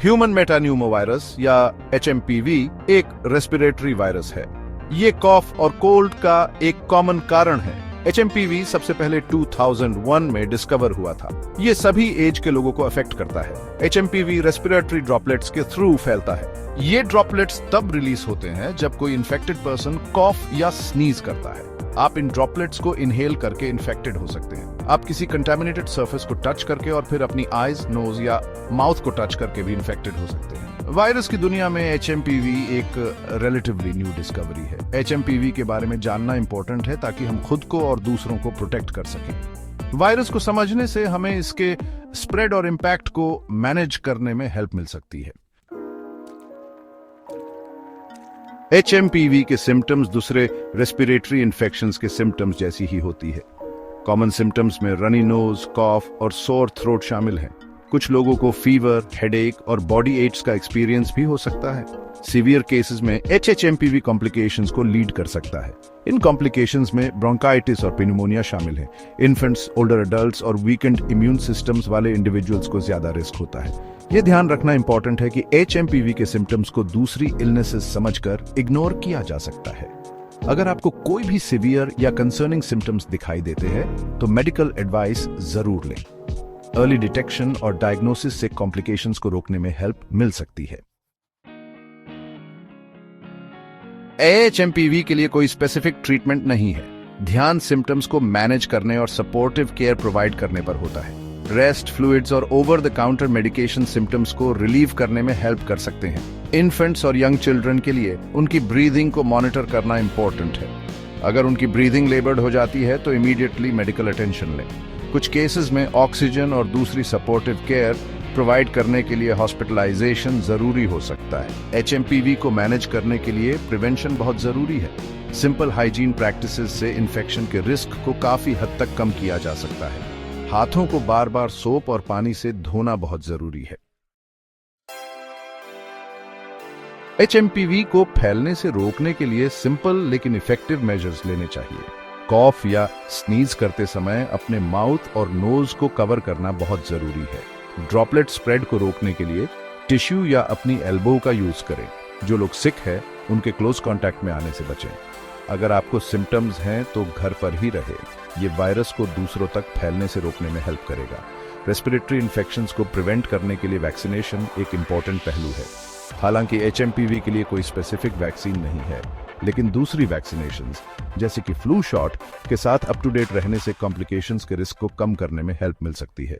Human metapneumovirus या HMPV एक respiratory virus है। ये कॉफ और कोल्ड का एक कॉमन कारण है। HMPV सबसे पहले 2001 में डिस्कवर हुआ था। ये सभी एज के लोगों को अफेक्ट करता है। HMPV रेस्पिरेटरी ड्रॉपलेट्स के थ्रू फैलता है। ये ड्रॉपलेट्स तब रिलीज होते हैं जब कोई इन्फेक्टेड पर्सन कॉफ या स्नीज करता है। आप इन ड्रॉपलेट्स को इनहेल करके इन्फेक्टेड हो सकते हैं। आप किसी कंटामिनेटेड सरफेस को टच करके और फिर अपनी आईज, नोज या माउथ को टच करके भी इन्फेक्टेड हो सकते हैं। वायरस की दुनिया में HMPV एक रिलेटिवली न्यू डिस्कवरी है। HMPV के बारे में जानना इंपॉर्टेंट है ताकि हम खुद को और दूसरों को प्रोटेक्ट कर सकें। वायरस को समझने से हमें इसके स्प्रेड और इम्पैक्ट को मैनेज करने में हेल्प मिल सकती है। HMPV के सिम्टम्स दूसरे रेस्पिरेटरी इन्फेक्शंस के सिम्टम्स जैसी ही होती है। कॉमन सिम्टम्स में रनी नोज, कॉफ और सोर थ्रोट शामिल हैं। कुछ लोगों को फीवर, हेडेक और बॉडी एच्स का एक्सपीरियंस भी हो सकता है। सीवियर केसेस में HMPV कॉम्प्लिकेशंस को लीड कर सकता है। इन कॉम्प्लिकेशंस में ब्रोंकाइटिस और पिन्यूमोनिया शामिल है। इन्फेंट्स, ओल्डर एडल्ट्स और वीकेंड इम्यून सिस्टम्स वाले इंडिविजुअल्स को ज्यादा रिस्क होता है। ये ध्यान रखना इंपॉर्टेंट है कि HMPV के सिम्टम्स को दूसरी इलनेसेस समझकर इग्नोर किया जा सकता है। अगर आपको कोई भी सीवियर या कंसर्निंग सिम्टम्स दिखाई देते हैं तो मेडिकल एडवाइस जरूर लें। अर्ली डिटेक्शन और डायग्नोसिस से कॉम्प्लिकेशंस को रोकने में हेल्प मिल सकती है। HMPV के लिए कोई स्पेसिफिक ट्रीटमेंट नहीं है। ध्यान सिम्टम्स को मैनेज करने और सपोर्टिव केयर प्रोवाइड करने पर होता है। रेस्ट, फ्लूइड्स और over the counter medication symptoms को रिलीव करने में हेल्प कर सकते हैं। इन्फेंट्स और यंग चिल्ड्रन के लिए उनकी ब्रीदिंग को मॉनिटर करना इंपॉर्टेंट है। अगर उनकी ब्रीदिंग लेबर्ड हो जाती है तो इमीडिएटली मेडिकल अटेंशन लें। कुछ केसेस में ऑक्सीजन और दूसरी सपोर्टिव केयर प्रोवाइड करने के लिए हॉस्पिटलाइजेशन जरूरी हो सकता है। HMPV को मैनेज करने के लिए प्रिवेंशन बहुत जरूरी है। सिंपल हाइजीन प्रैक्टिसेस से इन्फेक्शन के रिस्क को काफी हद तक कम किया जा सकता है। हाथों को बार बार सोप और पानी से धोना बहुत जरूरी है। HMPV को फैलने से रोकने के लिए सिंपल लेकिन इफेक्टिव मेजर्स लेने चाहिए। कॉफ या स्नीज करते समय अपने माउथ और नोज को कवर करना बहुत जरूरी है। ड्रॉपलेट स्प्रेड को रोकने के लिए टिश्यू या अपनी एल्बो का यूज करें। जो लोग सिक है उनके क्लोज कांटेक्ट में आने से बचें। अगर आपको सिम्टम्स हैं तो घर पर ही रहे। ये वायरस को दूसरों तक फैलने से रोकने में हेल्प करेगा। रेस्पिरेटरी इन्फेक्शंस को प्रिवेंट करने के लिए वैक्सीनेशन एक इंपॉर्टेंट पहलू है। हालांकि HMPV के लिए कोई स्पेसिफिक वैक्सीन नहीं है, लेकिन दूसरी वैक्सीनेशंस जैसे कि फ्लू शॉट के साथ अप टू डेट रहने से कॉम्प्लिकेशंस के रिस्क को कम करने में हेल्प मिल सकती है।